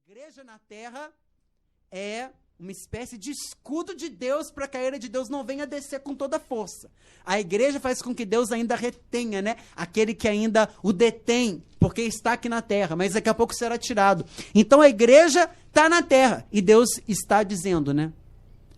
igreja na terra é uma espécie de escudo de Deus para que a ira de Deus não venha descer com toda a força. A igreja faz com que Deus ainda retenha, né? Aquele que ainda o detém, porque está aqui na terra, mas daqui a pouco será tirado. Então a igreja está na terra e Deus está dizendo, né?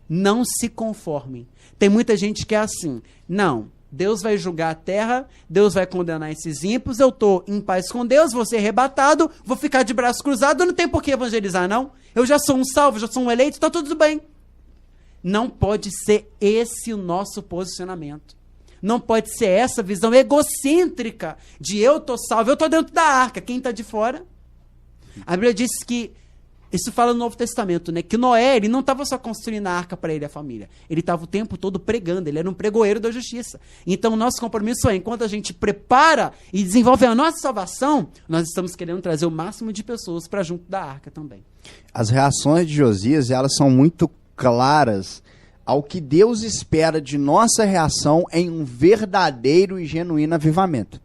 Não se conformem. Tem muita gente que é assim. Não, Deus vai julgar a terra, Deus vai condenar esses ímpios, eu estou em paz com Deus, vou ser arrebatado, vou ficar de braço cruzado, não tem por que evangelizar, não. Eu já sou um salvo, já sou um eleito, está tudo bem. Não pode ser esse o nosso posicionamento. Não pode ser essa visão egocêntrica de eu estou salvo, eu estou dentro da arca, quem está de fora? A Bíblia diz que, isso fala no Novo Testamento, né? Que Noé, ele não estava só construindo a arca para ele e a família. Ele estava o tempo todo pregando, ele era um pregoeiro da justiça. Então, o nosso compromisso é, enquanto a gente prepara e desenvolve a nossa salvação, nós estamos querendo trazer o máximo de pessoas para junto da arca também. As reações de Josias, elas são muito claras ao que Deus espera de nossa reação em um verdadeiro e genuíno avivamento.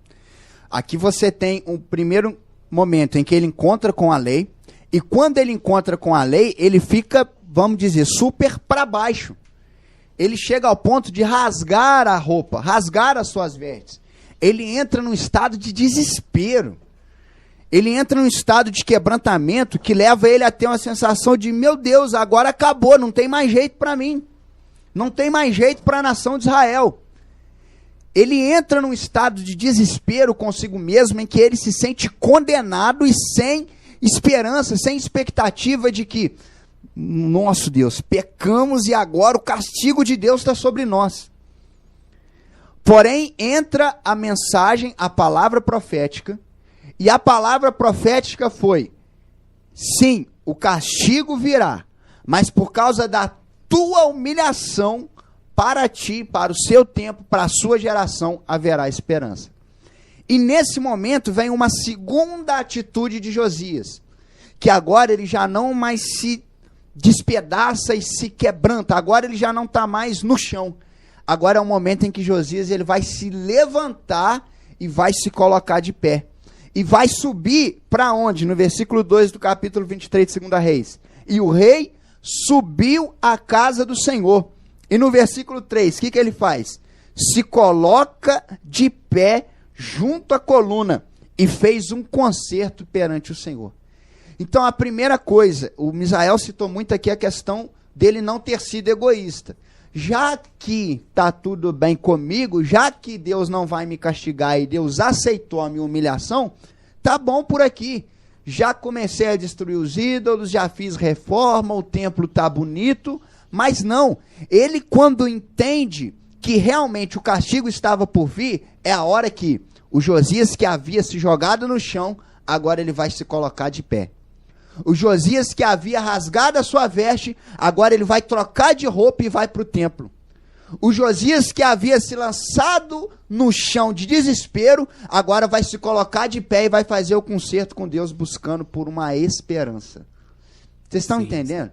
Aqui você tem um primeiro momento em que ele encontra com a lei, e quando ele encontra com a lei, ele fica, vamos dizer, super para baixo. Ele chega ao ponto de rasgar a roupa, rasgar as suas vestes. Ele entra num estado de desespero. Ele entra num estado de quebrantamento que leva ele a ter uma sensação de, meu Deus, agora acabou, não tem mais jeito para mim. Não tem mais jeito para a nação de Israel. Ele entra num estado de desespero consigo mesmo, em que ele se sente condenado e sem esperança, sem expectativa de que, nosso Deus, pecamos e agora o castigo de Deus está sobre nós. Porém, entra a mensagem, a palavra profética, e a palavra profética foi, sim, o castigo virá, mas por causa da tua humilhação, para ti, para o seu tempo, para a sua geração, haverá esperança. E nesse momento vem uma segunda atitude de Josias, que agora ele já não mais se despedaça e se quebranta, agora ele já não está mais no chão. Agora é o momento em que Josias ele vai se levantar e vai se colocar de pé. E vai subir para onde? No versículo 2 do capítulo 23 de 2 Reis. E o rei subiu à casa do Senhor. E no versículo 3, o que ele faz? Se coloca de pé junto à coluna e fez um concerto perante o Senhor. Então a primeira coisa, o Misael citou muito aqui a questão dele não ter sido egoísta. Já que está tudo bem comigo, já que Deus não vai me castigar e Deus aceitou a minha humilhação, tá bom por aqui. Já comecei a destruir os ídolos, já fiz reforma, o templo tá bonito, mas não. Ele, quando entende que realmente o castigo estava por vir, é a hora que o Josias, que havia se jogado no chão, agora ele vai se colocar de pé. O Josias, que havia rasgado a sua veste, agora ele vai trocar de roupa e vai para o templo. O Josias, que havia se lançado no chão de desespero, agora vai se colocar de pé e vai fazer o concerto com Deus, buscando por uma esperança. Vocês estão entendendo?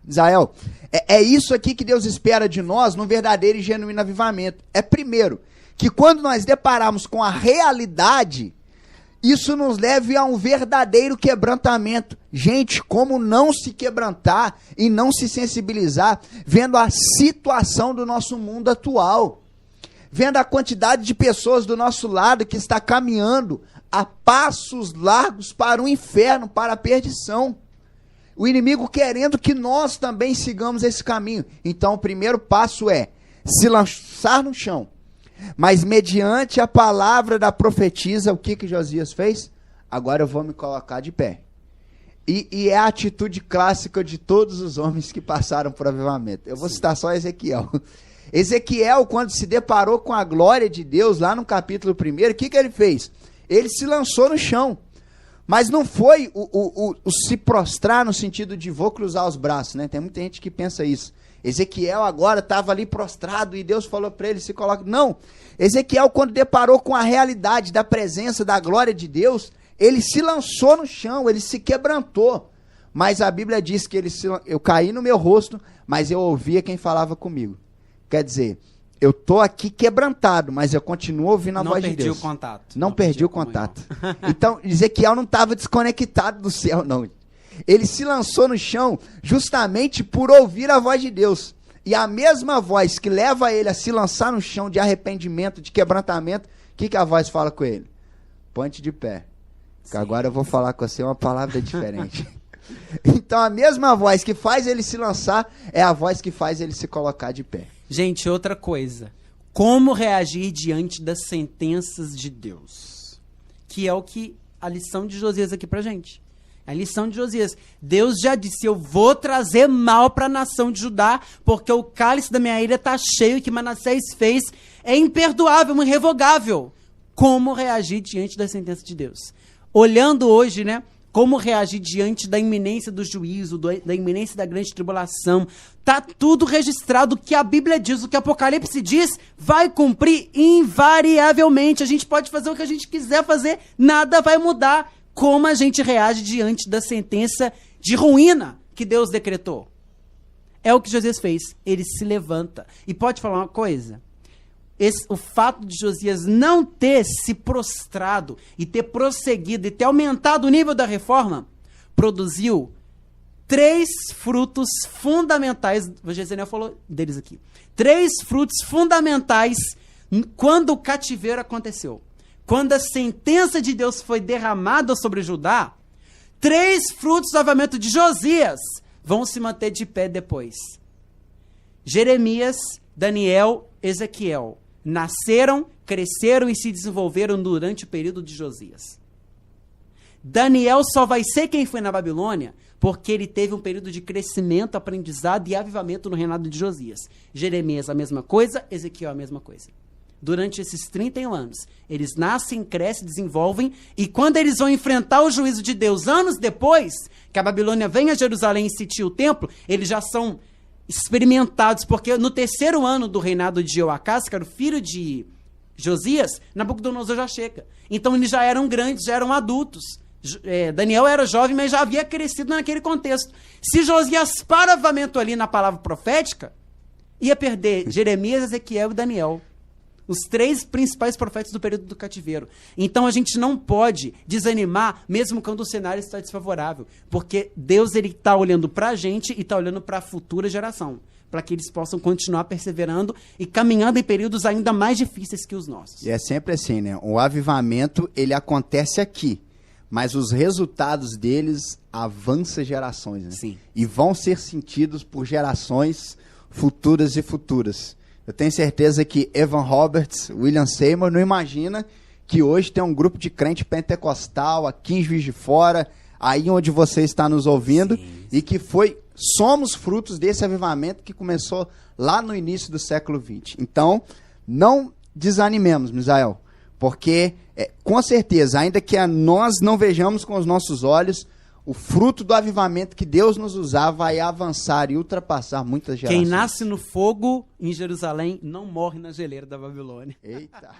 Israel, é isso aqui que Deus espera de nós num verdadeiro e genuíno avivamento. É primeiro, que quando nós depararmos com a realidade, isso nos leve a um verdadeiro quebrantamento. Gente, como não se quebrantar e não se sensibilizar vendo a situação do nosso mundo atual, vendo a quantidade de pessoas do nosso lado que está caminhando a passos largos para o inferno, para a perdição. O inimigo querendo que nós também sigamos esse caminho. Então, o primeiro passo é se lançar no chão. Mas mediante a palavra da profetisa, o que Josias fez? Agora eu vou me colocar de pé. E é a atitude clássica de todos os homens que passaram por avivamento. Eu vou citar só Ezequiel. Ezequiel, quando se deparou com a glória de Deus, lá no capítulo 1, o que ele fez? Ele se lançou no chão. Mas não foi o se prostrar no sentido de vou cruzar os braços, né? Tem muita gente que pensa isso. Ezequiel agora estava ali prostrado e Deus falou para ele, se coloca. Não, Ezequiel, quando deparou com a realidade da presença, da glória de Deus, ele se lançou no chão, ele se quebrantou. Mas a Bíblia diz que eu caí no meu rosto, mas eu ouvia quem falava comigo. Quer dizer, eu tô aqui quebrantado, mas eu continuo ouvindo a voz de Deus. Não perdi o contato. Então, Ezequiel não estava desconectado do céu, não. Ele se lançou no chão justamente por ouvir a voz de Deus. E a mesma voz que leva ele a se lançar no chão de arrependimento, de quebrantamento, o que a voz fala com ele? Ponte de pé. Que agora eu vou falar com você uma palavra diferente. Então a mesma voz que faz ele se lançar é a voz que faz ele se colocar de pé. Gente, outra coisa. Como reagir diante das sentenças de Deus? Que é o que a lição de Josias aqui pra gente. A lição de Josias. Deus já disse, eu vou trazer mal para a nação de Judá, porque o cálice da minha ira está cheio e o que Manassés fez é imperdoável, irrevogável. Como reagir diante da sentença de Deus? Olhando hoje, né? Como reagir diante da iminência do juízo, da iminência da grande tribulação. Tá tudo registrado, o que a Bíblia diz, o que o Apocalipse diz, vai cumprir invariavelmente. A gente pode fazer o que a gente quiser fazer, nada vai mudar. Como a gente reage diante da sentença de ruína que Deus decretou? É o que Josias fez. Ele se levanta. E pode falar uma coisa? O fato de Josias não ter se prostrado e ter prosseguido e ter aumentado o nível da reforma, produziu 3 frutos fundamentais. O Geseniel falou deles aqui. 3 frutos fundamentais quando o cativeiro aconteceu. Quando a sentença de Deus foi derramada sobre Judá, 3 frutos do avivamento de Josias vão se manter de pé depois. Jeremias, Daniel, Ezequiel nasceram, cresceram e se desenvolveram durante o período de Josias. Daniel só vai ser quem foi na Babilônia porque ele teve um período de crescimento, aprendizado e avivamento no reinado de Josias. Jeremias a mesma coisa, Ezequiel a mesma coisa. Durante esses 31 anos, eles nascem, crescem, desenvolvem, e quando eles vão enfrentar o juízo de Deus anos depois, que a Babilônia vem a Jerusalém e sitia o templo, eles já são experimentados, porque no 3º ano do reinado de Jeoacás, que era o filho de Josias, Nabucodonosor já chega. Então eles já eram grandes, já eram adultos. Daniel era jovem, mas já havia crescido naquele contexto. Se Josias para o avivamento ali na palavra profética, ia perder Jeremias, Ezequiel e Daniel. Os 3 principais profetas do período do cativeiro. Então a gente não pode desanimar, mesmo quando o cenário está desfavorável. Porque Deus está olhando para a gente e está olhando para a futura geração. Para que eles possam continuar perseverando e caminhando em períodos ainda mais difíceis que os nossos. E é sempre assim, né? O avivamento, ele acontece aqui. Mas os resultados deles avançam gerações, né? Sim. E vão ser sentidos por gerações futuras e futuras. Eu tenho certeza que Evan Roberts, William Seymour, não imagina que hoje tem um grupo de crente pentecostal aqui em Juiz de Fora, aí onde você está nos ouvindo, sim. E que somos frutos desse avivamento que começou lá no início do século XX. Então, não desanimemos, Misael, porque com certeza, ainda que nós não vejamos com os nossos olhos, o fruto do avivamento que Deus nos usar vai avançar e ultrapassar muitas gerações. Quem nasce no fogo em Jerusalém não morre na geleira da Babilônia. Eita!